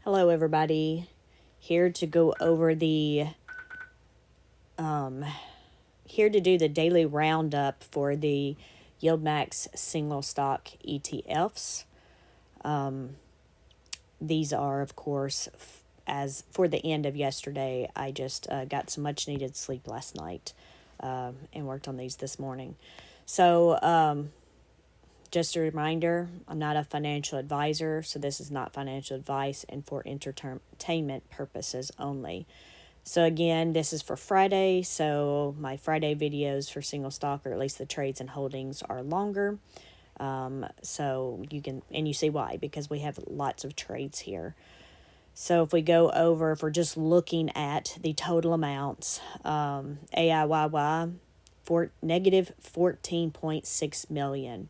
Hello, everybody. Here to go over here to do the daily roundup for the YieldMax single stock ETFs. These are, of course, as for the end of yesterday. I just got some much needed sleep last night and worked on these this morning. So, just a reminder, I'm not a financial advisor, so this is not financial advice and for entertainment purposes only. So again, this is for Friday, so my Friday videos for single stock, or at least the trades and holdings, are longer. So you can, and you see why, because we have lots of trades here. So if we go over, if we're just looking at the total amounts, AIYY, for negative 14.6 million.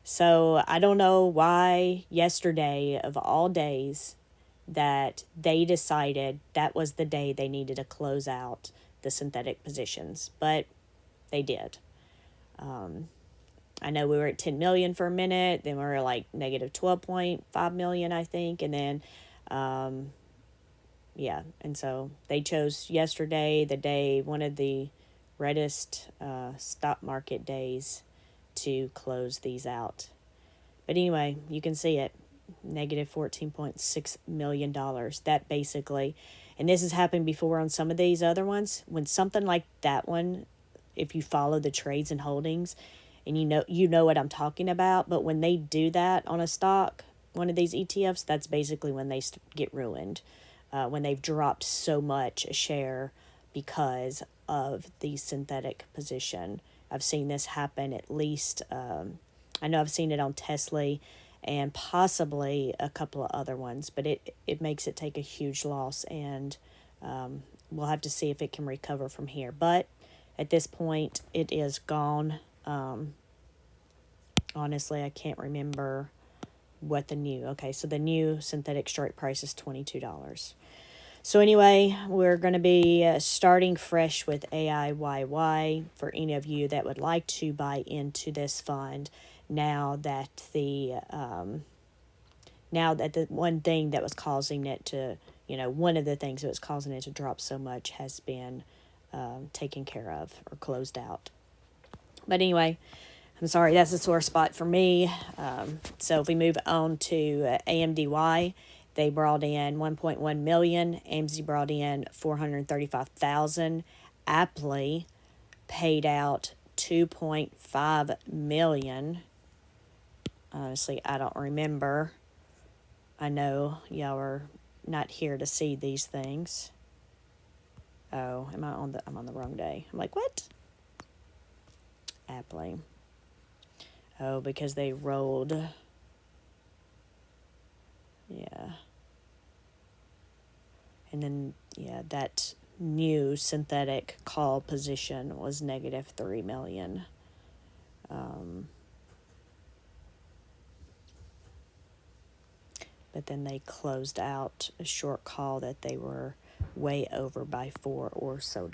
So I don't know why yesterday, of all days, that they decided that was the day they needed to close out the synthetic positions, but they did. I know we were at 10 million for a minute, then we were like negative 12.5 million, I think, and then, yeah, and so they chose yesterday, the day, one of the reddest stock market days, to close these out. But anyway, you can see it, negative $14.6 million. That basically, and this has happened before on some of these other ones, when something like that one, if you follow the trades and holdings, and you know what I'm talking about, but when they do that on a stock, one of these ETFs, that's basically when they get ruined, when they've dropped so much a share because of the synthetic position. I've seen this happen at least, I know I've seen it on Tesla and possibly a couple of other ones, but it makes it take a huge loss, and we'll have to see if it can recover from here. But at this point, it is gone. Honestly, I can't remember what so the new synthetic strike price is $22. So anyway, we're going to be starting fresh with AIYY for any of you that would like to buy into this fund now that the one thing that was causing it to, one of the things that was causing it to drop so much has been taken care of or closed out. But anyway, I'm sorry, that's a sore spot for me. So if we move on to AMDY, they brought in 1.1 million. AMZ brought in 435,000. Aptly paid out 2.5 million. Honestly, I don't remember. I know y'all are not here to see these things. Oh, I'm on the wrong day. I'm like, what? Aptly. Oh, because they rolled. Yeah. And then, that new synthetic call position was negative 3 million. But then they closed out a short call that they were way over by $4 or so.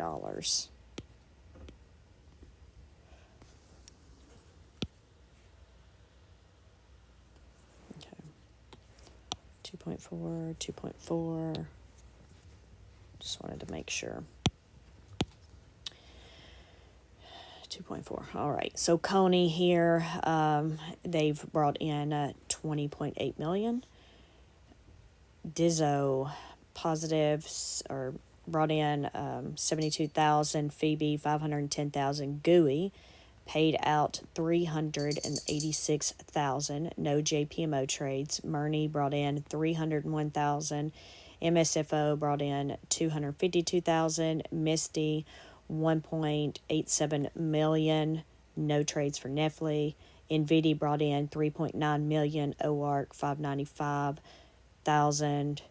Okay. 2.4. Just wanted to make sure. 2.4. All right. So Coney here, they've brought in 20.8 million. Dizzo positives or brought in 72,000. Phoebe 510,000. GUI paid out 386,000. No JPMO trades. Murney brought in 301,000. MSFO brought in 252,000. Misty 1.87 million. No trades for Nefli. NVIDIA brought in 3.9 million. OARC 595,000.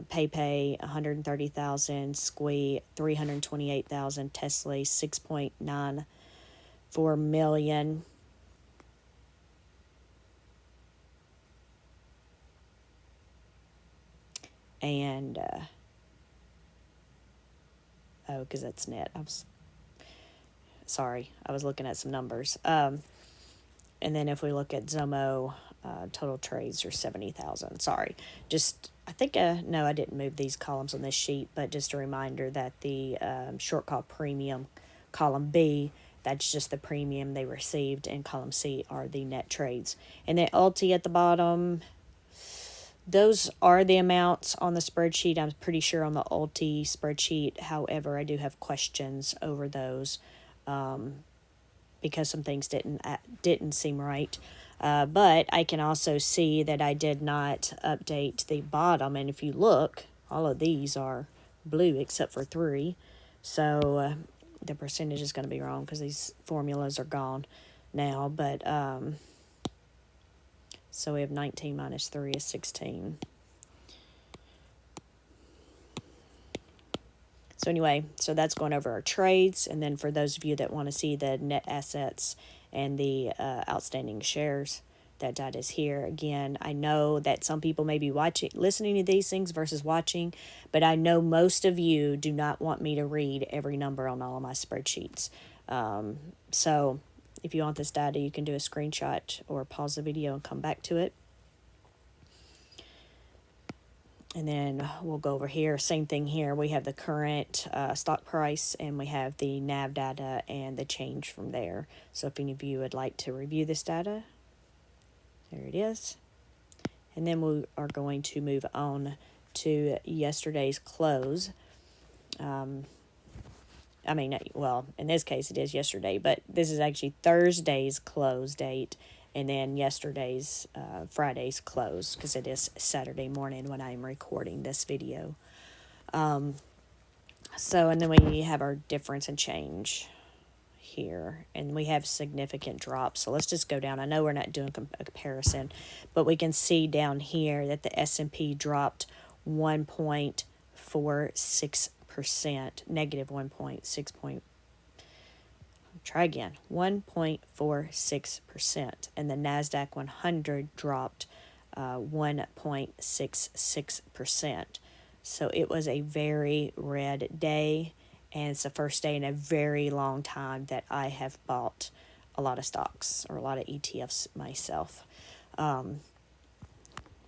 PayPay 130,000. Squee 328,000. Tesla 6.94 million. And because that's net. I was looking at some numbers. And then if we look at Zomo, total trades are 70,000. Sorry. Just, I think, no, I didn't move these columns on this sheet, but just a reminder that the short call premium, column B, that's just the premium they received, and column C are the net trades. And the LT at the bottom, those are the amounts on the spreadsheet. I'm pretty sure on the LT spreadsheet. However, I do have questions over those because some things didn't seem right. But I can also see that I did not update the bottom. And if you look, all of these are blue except for 3. So the percentage is going to be wrong because these formulas are gone now. But so we have 19 minus 3 is 16. So anyway, so that's going over our trades. And then for those of you that want to see the net assets and the outstanding shares, that data is here. Again, I know that some people may be listening to these things versus watching, but I know most of you do not want me to read every number on all of my spreadsheets. So if you want this data, you can do a screenshot or pause the video and come back to it. And then we'll go over here. Same thing here. We have the current stock price, and we have the NAV data and the change from there. So if any of you would like to review this data, there it is. And then we are going to move on to yesterday's close. Well, in this case it is yesterday, but this is actually Thursday's close date. And then yesterday's, Friday's close, because it is Saturday morning when I'm recording this video. And then we have our difference and change here. And we have significant drops. So let's just go down. I know we're not doing a comparison, but we can see down here that the S&P dropped 1.46%, negative 1.6. Try again, 1.46%, and the NASDAQ 100 dropped 1.66%. So it was a very red day, and it's the first day in a very long time that I have bought a lot of stocks or a lot of ETFs myself. Well,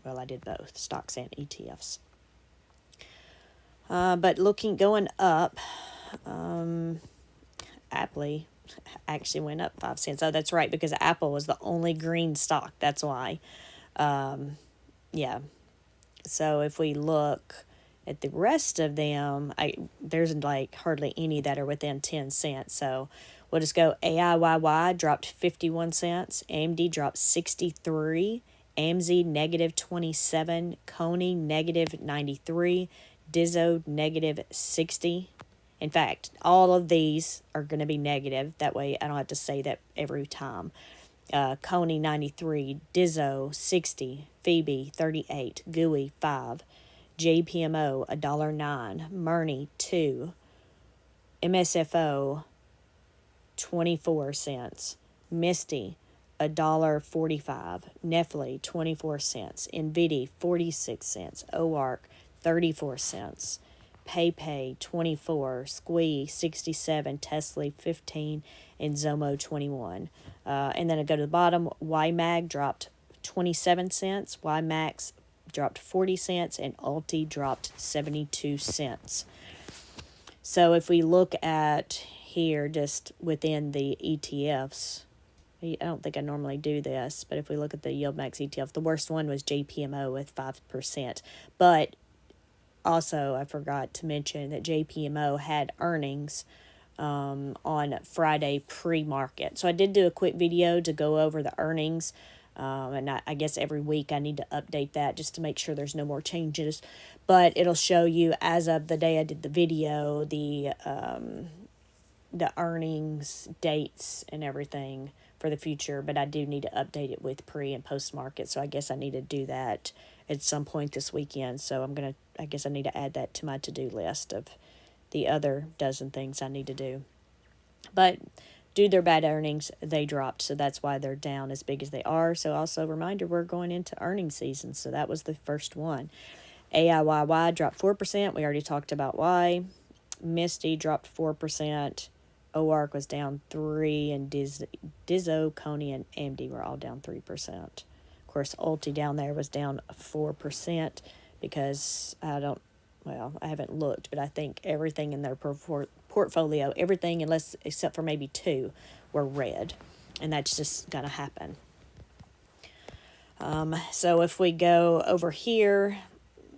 I did both, stocks and ETFs. But going up, Apple actually went up 5 cents. Oh, that's right, because Apple was the only green stock. That's why. Yeah. So if we look at the rest of them, there's like hardly any that are within 10 cents. So we'll just go AIYY dropped 51 cents. AMD dropped 63. AMZ negative 27. Coney negative 93. Dizzo negative 60. In fact, all of these are going to be negative. That way I don't have to say that every time. Coney 93, Dizzo 60, Phoebe 38, Gooey 5, JPMO $1.09, Murney 2, MSFO 24 cents, Misty $1.45, Nestle 24 cents, Nvidia 46 cents, OARC 34 cents. PayPay 24, Squee 67, Tesla 15, and Zomo 21. And then I go to the bottom, YMAG dropped 27 cents, YMAX dropped 40 cents, and Alti dropped 72 cents. So if we look at here just within the ETFs, I don't think I normally do this, but if we look at the YieldMax ETF, the worst one was JPMO with 5%. But also, I forgot to mention that JPMO had earnings on Friday pre-market. So I did do a quick video to go over the earnings. And I guess every week I need to update that just to make sure there's no more changes. But it'll show you as of the day I did the video, the earnings, dates, and everything for the future. But I do need to update it with pre and post market. So I guess I need to do that at some point this weekend. So I guess I need to add that to my to-do list of the other dozen things I need to do. But due to their bad earnings, they dropped. So that's why they're down as big as they are. So also a reminder, we're going into earnings season. So that was the first one. AIYY dropped 4%. We already talked about why. Misty dropped 4%. OARC was down 3%. And Dizzo, Coney, and AMD were all down 3%. Of course, Ulti down there was down 4% because I haven't looked, but I think everything in their portfolio, everything except for maybe two, were red. And that's just going to happen. So if we go over here,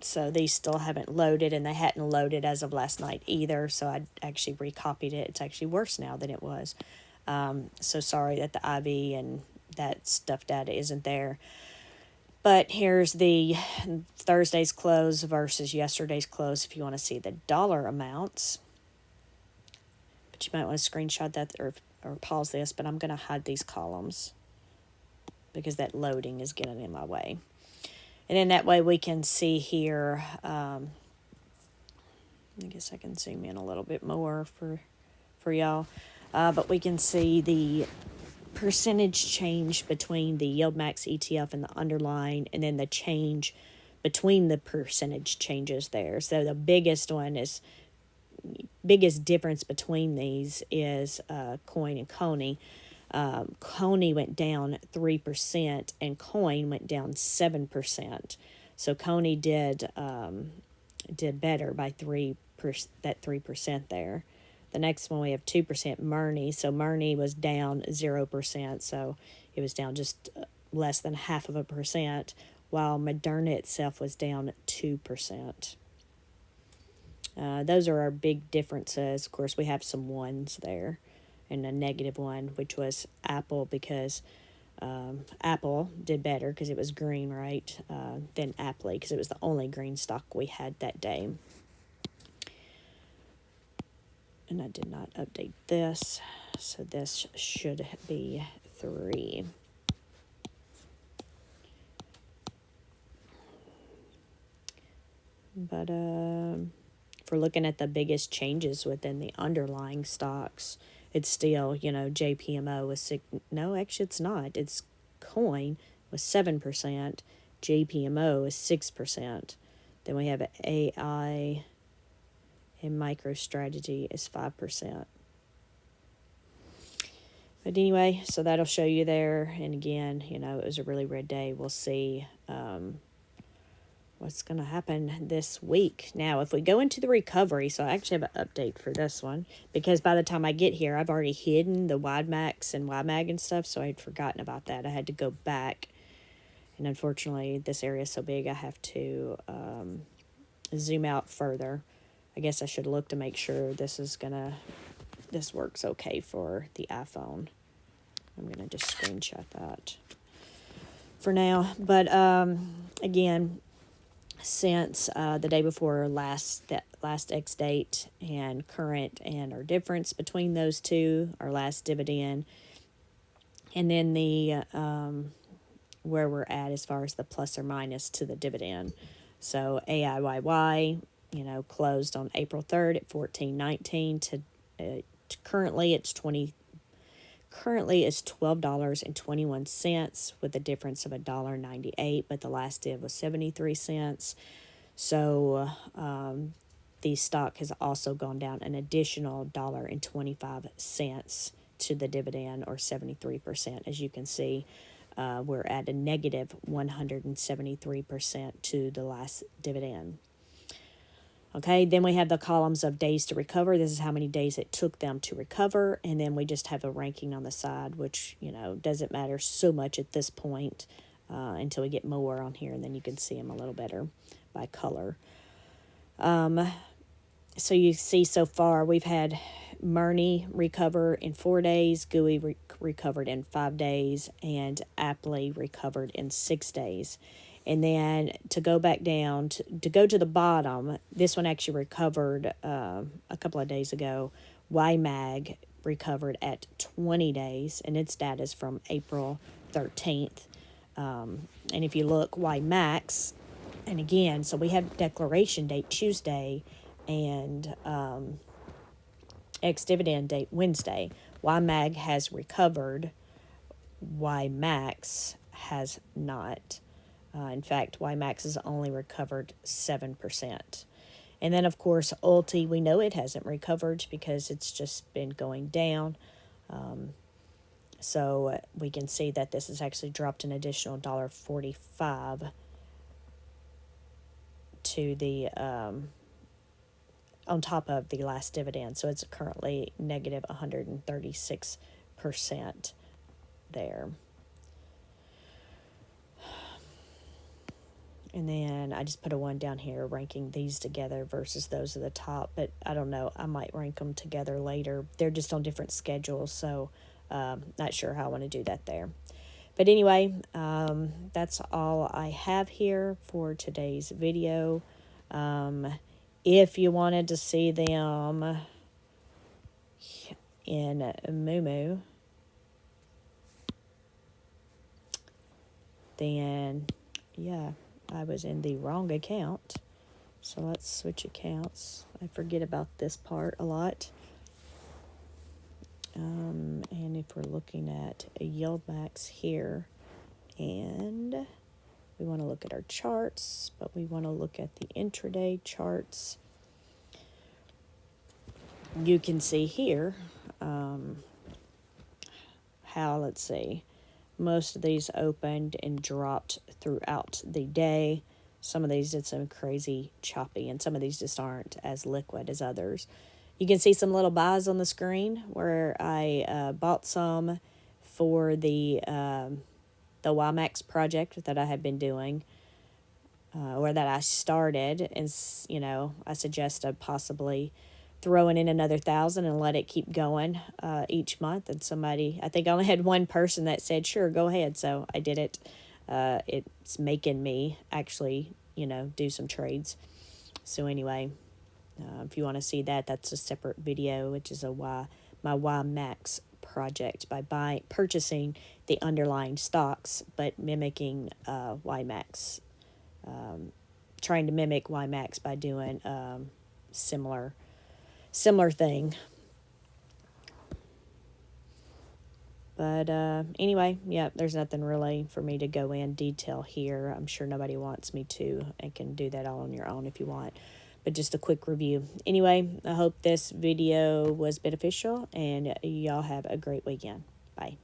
so these still haven't loaded, and they hadn't loaded as of last night either. So I actually recopied it. It's actually worse now than it was. So sorry that the IV and that stuff data isn't there. But here's the Thursday's close versus yesterday's close if you want to see the dollar amounts. But you might want to screenshot that or pause this, but I'm going to hide these columns because that loading is getting in my way. And then that way we can see here, I guess I can zoom in a little bit more for y'all. But we can see the percentage change between the YieldMax ETF and the underlying, and then the change between the percentage changes there. So the biggest difference between these is Coin and Coney. Coney went down 3% and Coin went down 7%. So Coney did better by 3% there. The next one we have 2% Murney. So Murney was down 0%. So it was down just less than 0.5%, while Moderna itself was down 2%. Those are our big differences. Of course, we have some ones there. And a negative one, which was Apple, because Apple did better because it was green, right, than Apple, because it was the only green stock we had that day. And I did not update this, so this should be 3. But if we're looking at the biggest changes within the underlying stocks, it's still, JPMO was 6. No, actually it's not. It's Coin was 7%. JPMO is 6%. Then we have AI and MicroStrategy is 5%. But anyway, so that'll show you there. And again, it was a really red day. We'll see what's going to happen this week. Now, if we go into the recovery, so I actually have an update for this one, because by the time I get here, I've already hidden the YieldMax and YMAG and stuff, so I had forgotten about that. I had to go back, and unfortunately, this area is so big, I have to zoom out further. I guess I should look to make sure this works okay for the iPhone. I'm going to just screenshot that for now. But again, since the day before last X date and current, and our difference between those two, our last dividend, and then the where we're at as far as the plus or minus to the dividend. So AIYY, closed on April 3rd at $14.19 to currently it's $12.21 with a difference of $1.98, but the last div was 73 cents. So the stock has also gone down an additional $1.25 to the dividend, or 73%. As you can see, we're at a negative 173% to the last dividend. Okay, then we have the columns of days to recover. This is how many days it took them to recover. And then we just have a ranking on the side, which, doesn't matter so much at this point until we get more on here. And then you can see them a little better by color. So you see so far we've had Murney recover in 4 days, GUI recovered in 5 days, and Apley recovered in 6 days. And then to go back down, to go to the bottom, this one actually recovered a couple of days ago. YMAG recovered at 20 days, and its data is from April 13th. And if you look, YMAX, and again, so we have declaration date Tuesday and ex-dividend date Wednesday. YMAG has recovered. YMAX has not. In fact, YMAX has only recovered 7%. And then, of course, Ulti, we know it hasn't recovered because it's just been going down. So we can see that this has actually dropped an additional $1.45 to the on top of the last dividend. So it's currently negative 136% there. And then I just put a 1 down here ranking these together versus those at the top. But I don't know. I might rank them together later. They're just on different schedules. So not sure how I want to do that there. But anyway, that's all I have here for today's video. If you wanted to see them in Moomoo, then yeah, I was in the wrong account. So let's switch accounts. I forget about this part a lot. And if we're looking at a YieldMax here, and we want to look at our charts, but we want to look at the intraday charts. You can see here how, let's see, most of these opened and dropped throughout the day. Some of these did some crazy choppy, and some of these just aren't as liquid as others. You can see some little buys on the screen where I bought some for the YieldMax project that I had been doing, or that I started, and I suggested possibly throwing in another 1,000 and let it keep going each month. And somebody, I think I only had one person that said, sure, go ahead. So I did it. It's making me actually, do some trades. So anyway, if you want to see that, that's a separate video, which is my YieldMax project by purchasing the underlying stocks, but mimicking YieldMax, trying to mimic YieldMax by doing similar thing. But anyway, yeah, there's nothing really for me to go in detail here. I'm sure nobody wants me to, and can do that all on your own if you want. But just a quick review. Anyway, I hope this video was beneficial, and y'all have a great weekend. Bye.